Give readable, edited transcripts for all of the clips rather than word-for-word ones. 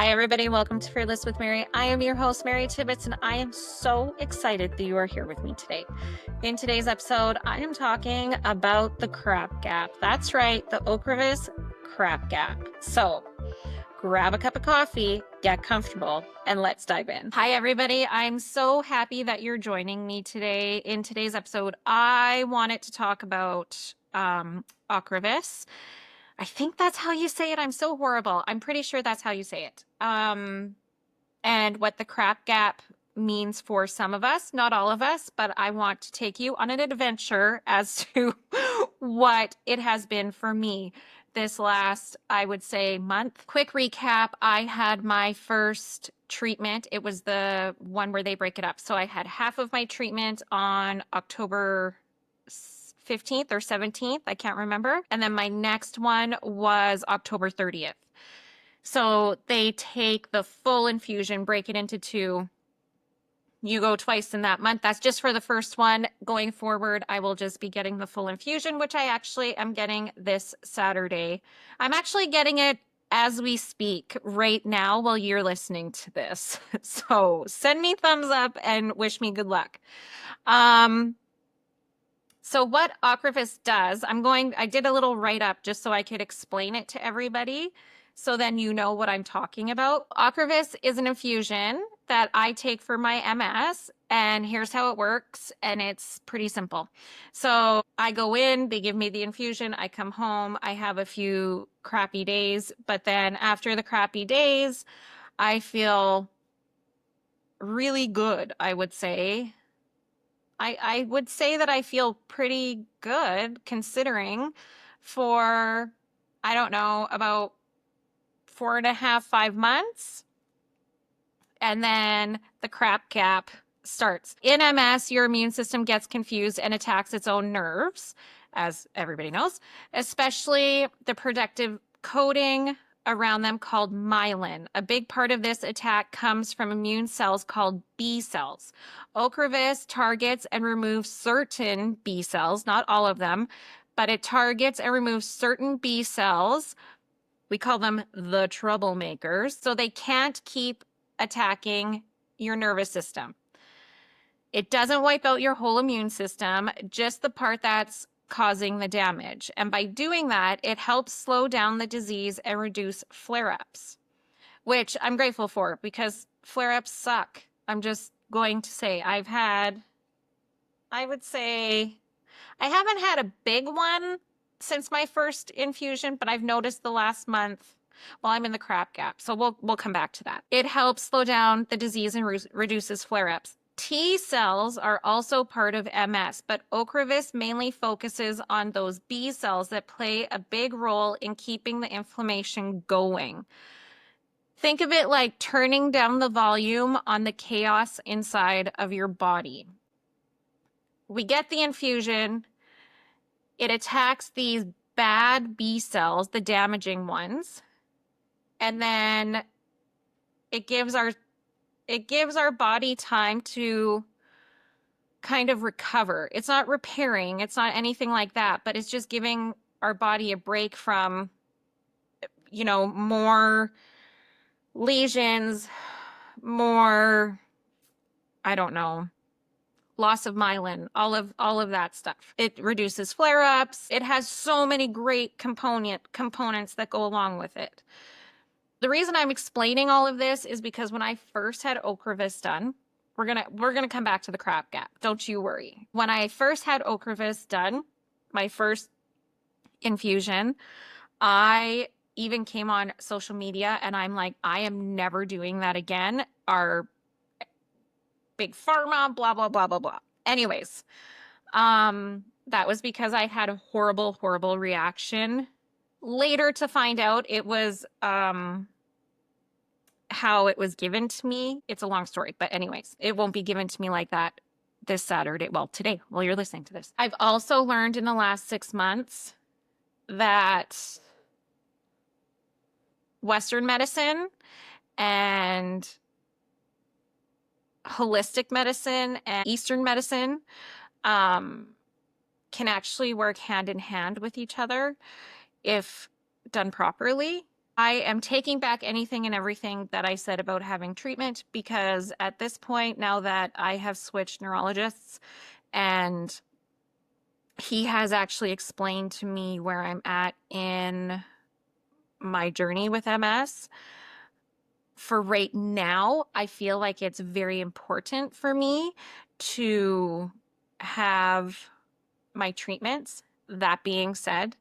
Hi, everybody. Welcome to Fearless with Mary. I am your host, Mary Tibbetts, and I am so excited that you are here with me today. In today's episode, I am talking about the crap gap. That's right, the OCREVUS crap gap. So grab a cup of coffee, get comfortable, and let's dive in. Hi, everybody. I'm so happy that you're joining me today. In today's episode, I wanted to talk about OCREVUS. I think that's how you say it. I'm so horrible. I'm pretty sure that's how you say it. And what the crap gap means for some of us, not all of us, but I want to take you on an adventure as to what it has been for me this last, I would say, month. Quick recap. I had my first treatment. It was the one where they break it up. So I had half of my treatment on October 15th or 17th. I can't remember. And then my next one was October 30th. So they take the full infusion, break it into two. You go twice in that month. That's just for the first one. Going forward, I will just be getting the full infusion, which I actually am getting this Saturday. I'm actually getting it as we speak right now while you're listening to this. So send me thumbs up and wish me good luck. So what OCREVUS does, I did a little write-up just so I could explain it to everybody, so then you know what I'm talking about. OCREVUS is an infusion that I take for my MS, and here's how it works, and it's pretty simple. So I go in, they give me the infusion, I come home, I have a few crappy days, but then after the crappy days, I feel really good, I would say. I would say that I feel pretty good considering for, I don't know, about 4.5, 5 months. And then the crap gap starts. In MS, your immune system gets confused and attacks its own nerves, as everybody knows, especially the protective coating around them called myelin. A big part of this attack comes from immune cells called B cells. OCREVUS targets and removes certain B cells, not all of them, but it targets and removes certain B cells. We call them the troublemakers, so they can't keep attacking your nervous system. It doesn't wipe out your whole immune system, just the part that's causing the damage. And by doing that, it helps slow down the disease and reduce flare-ups, which I'm grateful for because flare-ups suck. I'm just going to say I would say, I haven't had a big one since my first infusion, but I've noticed the last month while I'm in the crap gap. So we'll come back to that. It helps slow down the disease and reduces flare-ups. T cells are also part of MS, but OCREVUS mainly focuses on those B cells that play a big role in keeping the inflammation going. Think of it like turning down the volume on the chaos inside of your body. We get the infusion. It attacks these bad B cells, the damaging ones, and then it gives our body time to kind of recover. It's not repairing, it's not anything like that, but it's just giving our body a break from, more lesions, more, I don't know, loss of myelin, all of that stuff. It reduces flare-ups. It has so many great components that go along with it. The reason I'm explaining all of this is because when I first had OCREVUS done, we're gonna come back to the crap gap. Don't you worry. When I first had OCREVUS done, my first infusion, I even came on social media and I'm like, I am never doing that again. Our big pharma, blah, blah, blah, blah, blah. Anyways, that was because I had a horrible, horrible reaction. Later to find out it was how it was given to me. It's a long story, but anyways, it won't be given to me like that this Saturday. Well, today, while you're listening to this. I've also learned in the last 6 months that Western medicine and holistic medicine and Eastern medicine can actually work hand in hand with each other if done properly. I am taking back anything and everything that I said about having treatment because at this point, now that I have switched neurologists and he has actually explained to me where I'm at in my journey with MS. For right now, I feel like it's very important for me to have my treatments. That being said,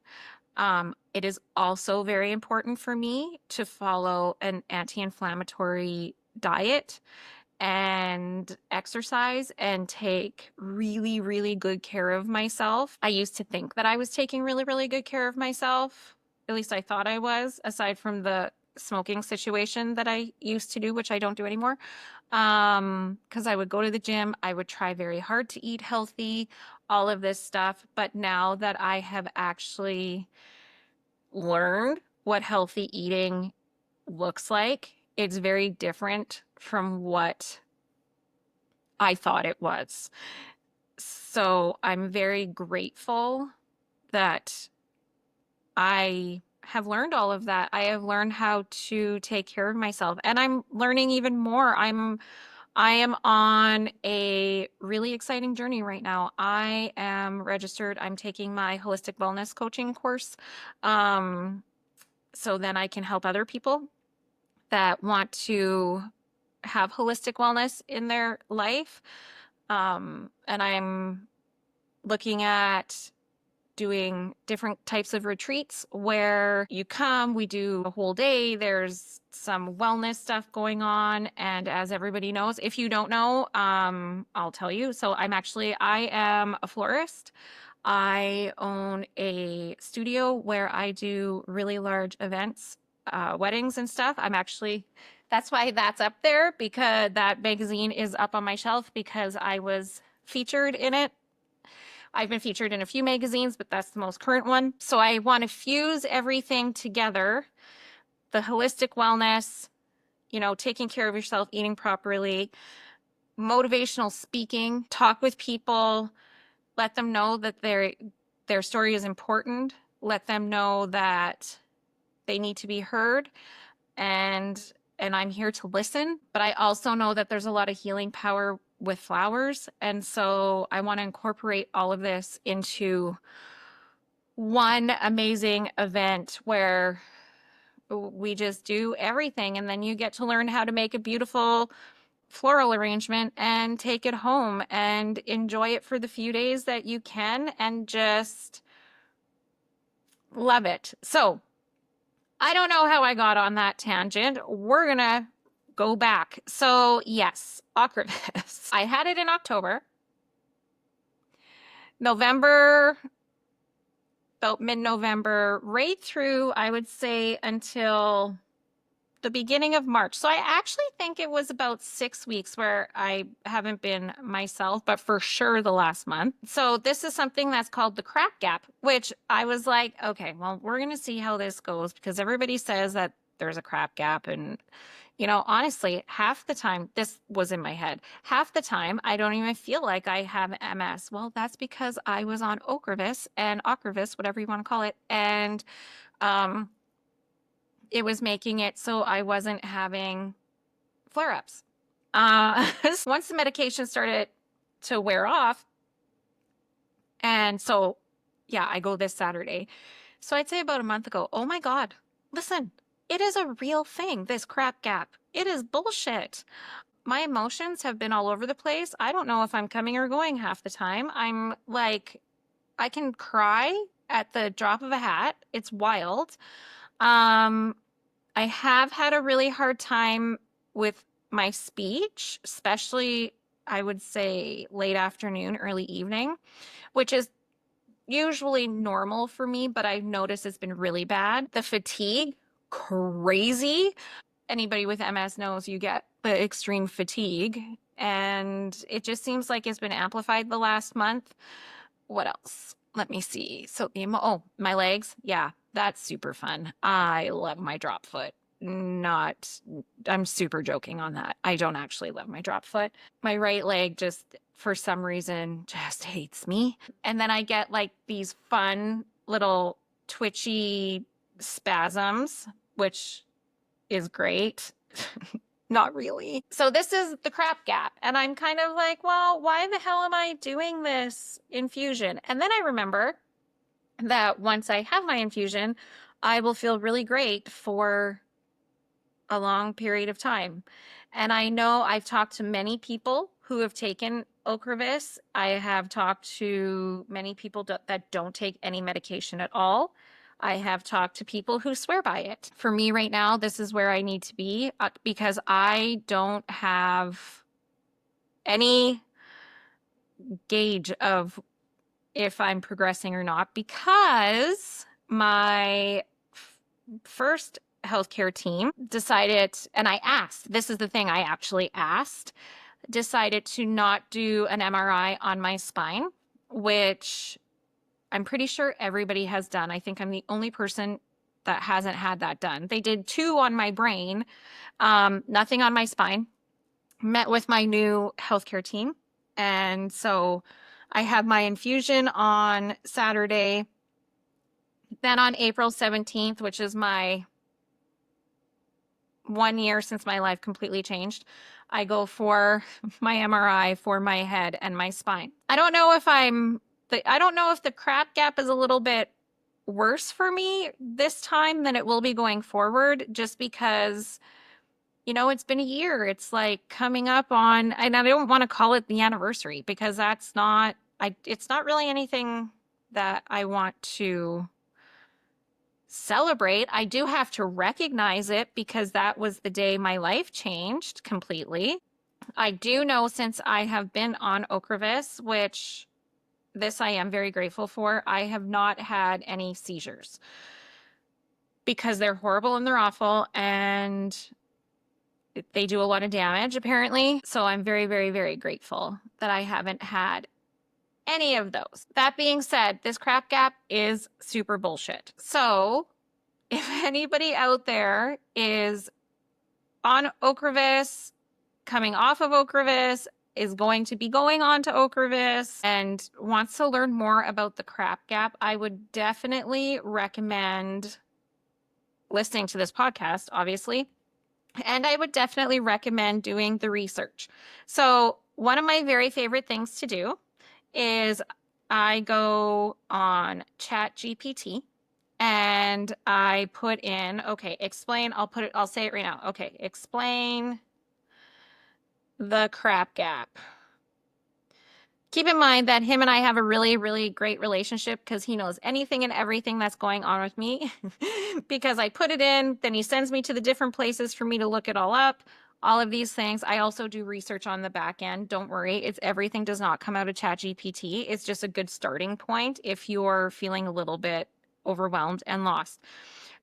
it is also very important for me to follow an anti-inflammatory diet and exercise and take really, really good care of myself. I used to think that I was taking really, really good care of myself. At least I thought I was, aside from the smoking situation that I used to do, which I don't do anymore. Because I would go to the gym, I would try very hard to eat healthy, all of this stuff. But now that I have actually learned what healthy eating looks like, it's very different from what I thought it was. So I'm very grateful that I have learned all of that. I have learned how to take care of myself, and I'm learning even more. I am on a really exciting journey right now. I am registered. I'm taking my holistic wellness coaching course. Um, so then I can help other people that want to have holistic wellness in their life. And I'm looking at doing different types of retreats where you come, we do a whole day, there's some wellness stuff going on. And as everybody knows, if you don't know, I'll tell you. So I am a florist. I own a studio where I do really large events, weddings and stuff. That's why that's up there, because that magazine is up on my shelf because I was featured in it. I've been featured in a few magazines, but that's the most current one. So I want to fuse everything together, the holistic wellness, taking care of yourself, eating properly, motivational speaking, talk with people, let them know that their story is important, let them know that they need to be heard, and I'm here to listen. But I also know that there's a lot of healing power with flowers, and so I want to incorporate all of this into one amazing event where we just do everything, and then you get to learn how to make a beautiful floral arrangement and take it home and enjoy it for the few days that you can and just love it. So I don't know how I got on that tangent. We're gonna go back. So yes, OCREVUS. I had it in October. November, about mid-November, right through, I would say, until the beginning of March. So I actually think it was about 6 weeks where I haven't been myself, but for sure the last month. So this is something that's called the crack gap, which I was like, okay, well, we're going to see how this goes because everybody says that there's a crap gap. And, honestly, half the time, this was in my head, half the time, I don't even feel like I have MS. Well, that's because I was on OCREVUS, whatever you want to call it. And, it was making it so I wasn't having flare-ups. Once the medication started to wear off, and so, yeah, I go this Saturday. So I'd say about a month ago, oh my God, listen, it is a real thing, this crap gap. It is bullshit. My emotions have been all over the place. I don't know if I'm coming or going half the time. I'm like, I can cry at the drop of a hat. It's wild. Um, I have had a really hard time with my speech, especially I would say late afternoon, early evening, which is usually normal for me, but I've noticed it's been really bad. The fatigue, crazy. Anybody with MS knows you get the extreme fatigue, and it just seems like it's been amplified the last month. What else? Let me see. So my legs. Yeah, that's super fun. I love my drop foot. Not, I'm super joking on that. I don't actually love my drop foot. My right leg just, for some reason, just hates me. And then I get like these fun little twitchy spasms which is great. Not really. So this is the crap gap. And I'm kind of like, well, why the hell am I doing this infusion? And then I remember that once I have my infusion, I will feel really great for a long period of time. And I know I've talked to many people who have taken OCREVUS. I have talked to many people that don't take any medication at all. I have talked to people who swear by it. For me right now, this is where I need to be because I don't have any gauge of if I'm progressing or not, because my first healthcare team decided, and I asked, this is the thing I actually asked, decided to not do an MRI on my spine, which I'm pretty sure everybody has done. I think I'm the only person that hasn't had that done. They did 2 on my brain, nothing on my spine. Met with my new healthcare team. And so I had my infusion on Saturday. Then on April 17th, which is my 1 year since my life completely changed, I go for my MRI for my head and my spine. I don't know if the crap gap is a little bit worse for me this time than it will be going forward, just because, it's been a year. It's like coming up on, and I don't want to call it the anniversary because it's not really anything that I want to celebrate. I do have to recognize it because that was the day my life changed completely. I do know, since I have been on OCREVUS, which this I am very grateful for, I have not had any seizures because they're horrible and they're awful and they do a lot of damage apparently. So I'm very, very, very grateful that I haven't had any of those. That being said, this crap gap is super bullshit. So if anybody out there is on OCREVUS, coming off of OCREVUS, is going to be going on to OCREVUS, and wants to learn more about the crap gap, I would definitely recommend listening to this podcast, obviously. And I would definitely recommend doing the research. So one of my very favorite things to do is I go on ChatGPT and I put in, okay, explain, I'll say it right now. Okay, explain the crap gap. Keep in mind that him and I have a really, really great relationship because he knows anything and everything that's going on with me because I put it in, then he sends me to the different places for me to look it all up, all of these things. I also do research on the back end. Don't worry, everything does not come out of ChatGPT. It's just a good starting point if you're feeling a little bit overwhelmed and lost.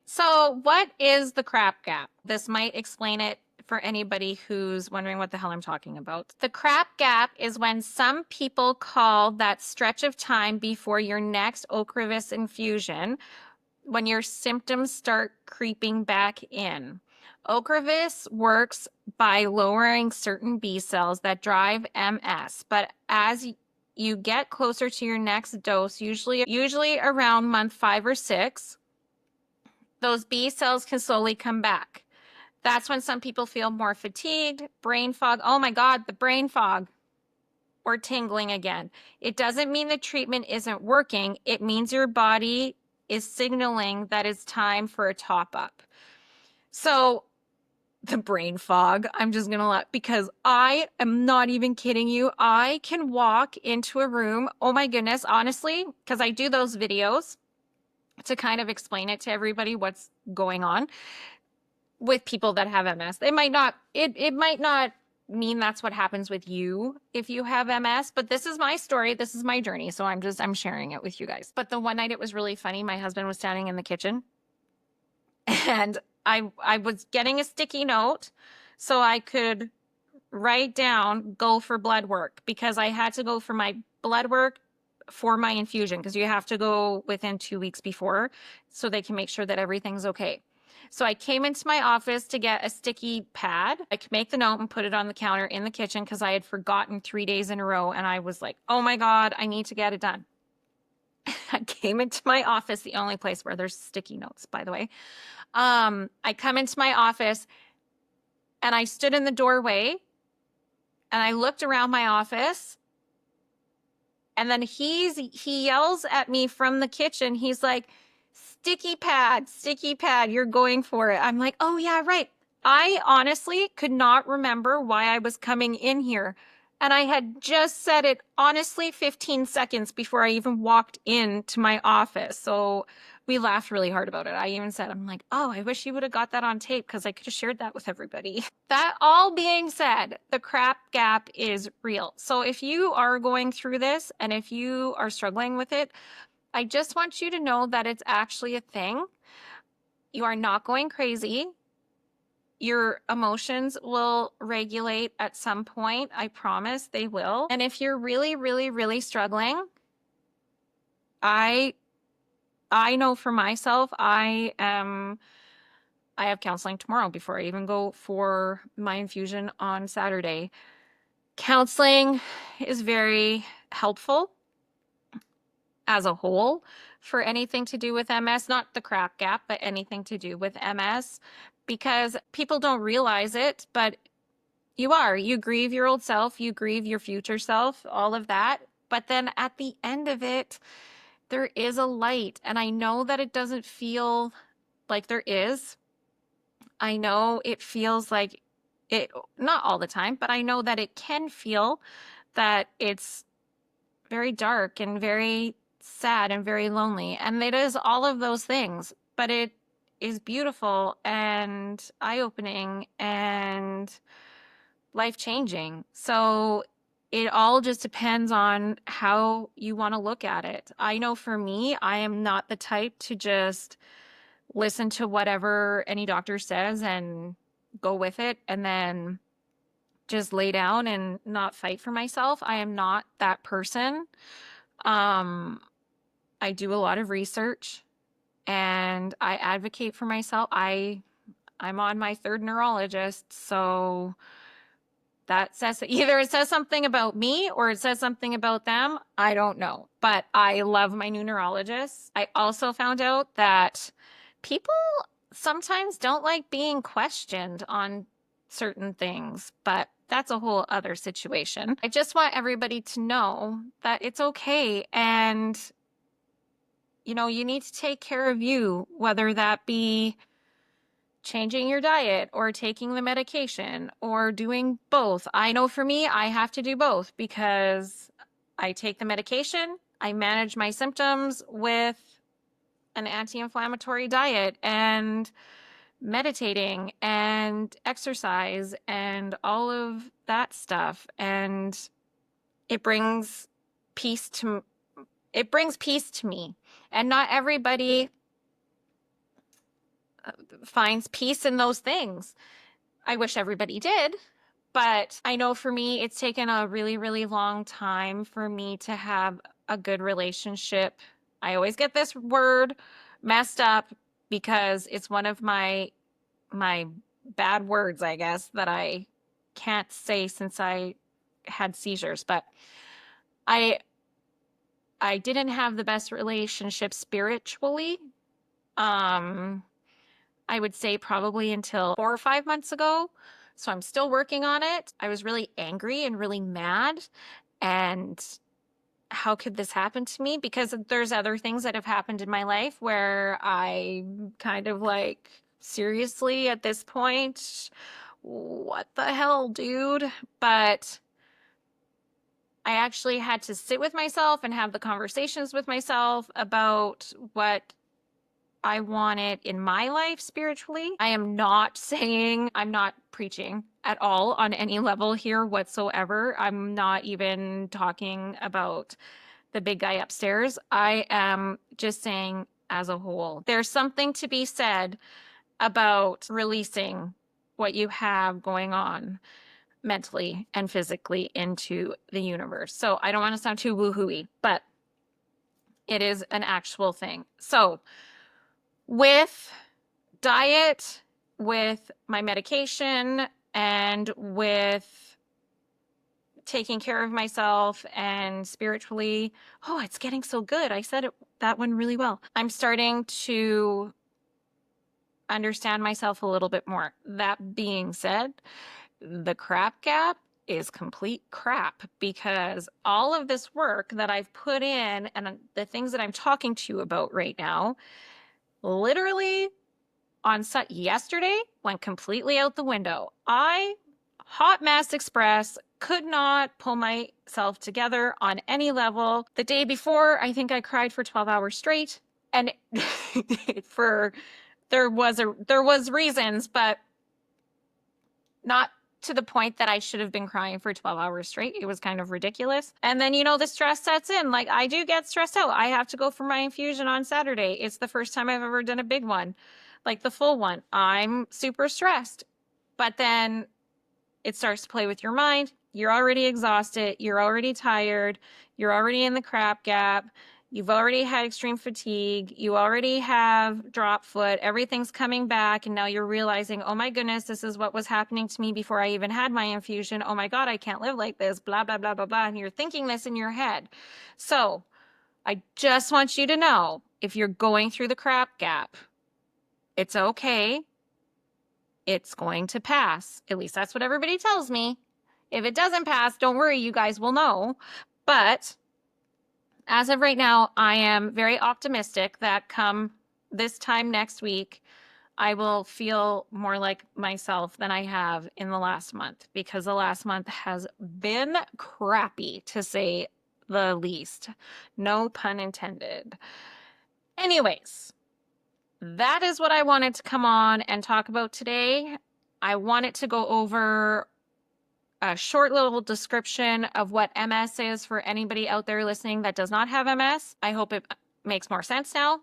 So what is the crap gap? This might explain it for anybody who's wondering what the hell I'm talking about. The crap gap is when some people call that stretch of time before your next OCREVUS infusion, when your symptoms start creeping back in. OCREVUS works by lowering certain B cells that drive MS, but as you get closer to your next dose, usually around month 5 or 6, those B cells can slowly come back. That's when some people feel more fatigued, brain fog. Oh my God, the brain fog, or tingling again. It doesn't mean the treatment isn't working. It means your body is signaling that it's time for a top up. So the brain fog, I'm just gonna because I am not even kidding you. I can walk into a room, oh my goodness, honestly, because I do those videos to kind of explain it to everybody what's going on with people that have MS. It might not mean that's what happens with you if you have MS, but this is my story. This is my journey. So I'm sharing it with you guys. But the one night it was really funny. My husband was standing in the kitchen and I was getting a sticky note so I could write down, go for blood work, because I had to go for my blood work for my infusion, because you have to go within 2 weeks before so they can make sure that everything's okay. So I came into my office to get a sticky pad. I could make the note and put it on the counter in the kitchen because I had forgotten 3 days in a row. And I was like, oh my God, I need to get it done. I came into my office, the only place where there's sticky notes, by the way. I come into my office and I stood in the doorway and I looked around my office, and then he yells at me from the kitchen. He's like, sticky pad, you're going for it. I'm like, oh yeah, right. I honestly could not remember why I was coming in here. And I had just said it honestly 15 seconds before I even walked into my office. So we laughed really hard about it. I even said, I'm like, oh, I wish you would have got that on tape because I could have shared that with everybody. That all being said, the crap gap is real. So if you are going through this and if you are struggling with it, I just want you to know that it's actually a thing. You are not going crazy. Your emotions will regulate at some point. I promise they will. And if you're really, really, really struggling, I know for myself, I have counseling tomorrow before I even go for my infusion on Saturday. Counseling is very helpful as a whole for anything to do with MS, not the crap gap, but anything to do with MS, because people don't realize it, but you grieve your old self, you grieve your future self, all of that. But then at the end of it, there is a light. And I know that it doesn't feel like there is. I know it feels like it, not all the time, but I know that it can feel that it's very dark and very sad and very lonely. And it is all of those things, but it is beautiful and eye-opening and life-changing. So it all just depends on how you want to look at it. I know for me, I am not the type to just listen to whatever any doctor says and go with it and then just lay down and not fight for myself. I am not that person. Um, I do a lot of research and I advocate for myself. I'm on my third neurologist, so that says either it says something about me or it says something about them. I don't know, but I love my new neurologist. I also found out that people sometimes don't like being questioned on certain things, but that's a whole other situation. I just want everybody to know that it's okay, and you need to take care of you, whether that be changing your diet or taking the medication or doing both. I know for me, I have to do both because I take the medication, I manage my symptoms with an anti-inflammatory diet and meditating and exercise and all of that stuff. And it brings peace to me. And not everybody finds peace in those things. I wish everybody did, but I know for me, it's taken a really, really long time for me to have a good relationship. I always get this word messed up because it's one of my bad words, I guess, that I can't say since I had seizures, but I didn't have the best relationship spiritually. I would say probably until 4 or 5 months ago. So I'm still working on it. I was really angry and really mad. And how could this happen to me? Because there's other things that have happened in my life where I kind of like, seriously, at this point, what the hell, dude? But I actually had to sit with myself and have the conversations with myself about what I want it in my life spiritually. I am not saying, I'm not preaching at all on any level here whatsoever. I'm not even talking about the big guy upstairs. I am just saying as a whole. There's something to be said about releasing what you have going on mentally and physically into the universe. So I don't want to sound too woohooey, but it is an actual thing. So with diet, with my medication, and with taking care of myself and spiritually, oh, it's getting so good. I said that one really well. understand myself a little bit more. That being said, the crap gap is complete crap because all of this work that I've put in and the things that I'm talking to you about right now, literally on set yesterday went completely out the window. I hot mess express, could not pull myself together on any level. The day before, I think I cried for 12 hours straight, and for there was reasons, but not to the point that I should have been crying for 12 hours straight. It was kind of ridiculous. And then, the stress sets in. Like, I do get stressed out. I have to go for my infusion on Saturday. It's the first time I've ever done a big one, like the full one. I'm super stressed. But then it starts to play with your mind. You're already exhausted. You're already tired. You're already in the crap gap. You've already had extreme fatigue. You already have drop foot. Everything's coming back. And now you're realizing, oh my goodness, this is what was happening to me before I even had my infusion. Oh my God, I can't live like this, blah, blah, blah, blah, blah. And you're thinking this in your head. So I just want you to know, if you're going through the crap gap, it's okay. It's going to pass. At least that's what everybody tells me. If it doesn't pass, don't worry, you guys will know. But as of right now, I am very optimistic that come this time next week, I will feel more like myself than I have in the last month, because the last month has been crappy, to say the least. No pun intended. Anyways, that is what I wanted to come on and talk about today. I wanted to go over a short little description of what MS is for anybody out there listening that does not have MS. I hope it makes more sense now.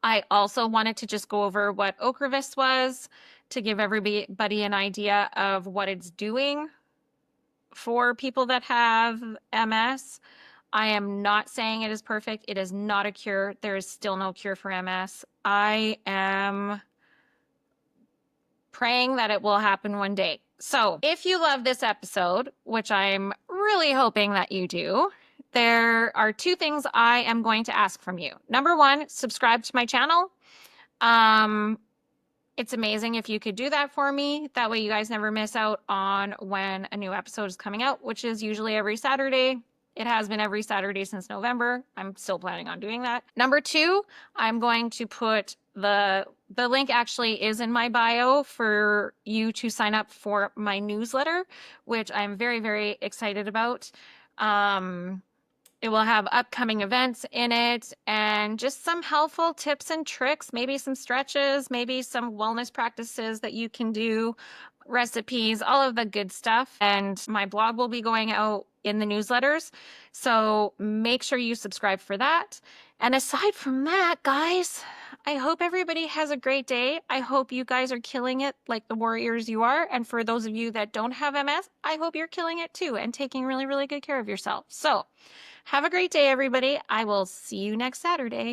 I also wanted to just go over what OCREVUS was to give everybody an idea of what it's doing for people that have MS. I am not saying it is perfect. It is not a cure. There is still no cure for MS. I am praying that it will happen one day. So if you love this episode, which I'm really hoping that you do, there are two things I am going to ask from you. Number one, subscribe to my channel. It's amazing if you could do that for me. That way you guys never miss out on when a new episode is coming out, which is usually every Saturday. It has been every Saturday since November. I'm still planning on doing that. Number two, I'm going to put the link actually is in my bio for you to sign up for my newsletter, which I'm very, very excited about. It will have upcoming events in it and just some helpful tips and tricks, maybe some stretches, maybe some wellness practices that you can do, recipes, all of the good stuff. And my blog will be going out in the newsletters. So make sure you subscribe for that. And aside from that, guys, I hope everybody has a great day. I hope you guys are killing it like the warriors you are. And for those of you that don't have MS, I hope you're killing it too and taking really, really good care of yourself. So have a great day, everybody. I will see you next Saturday.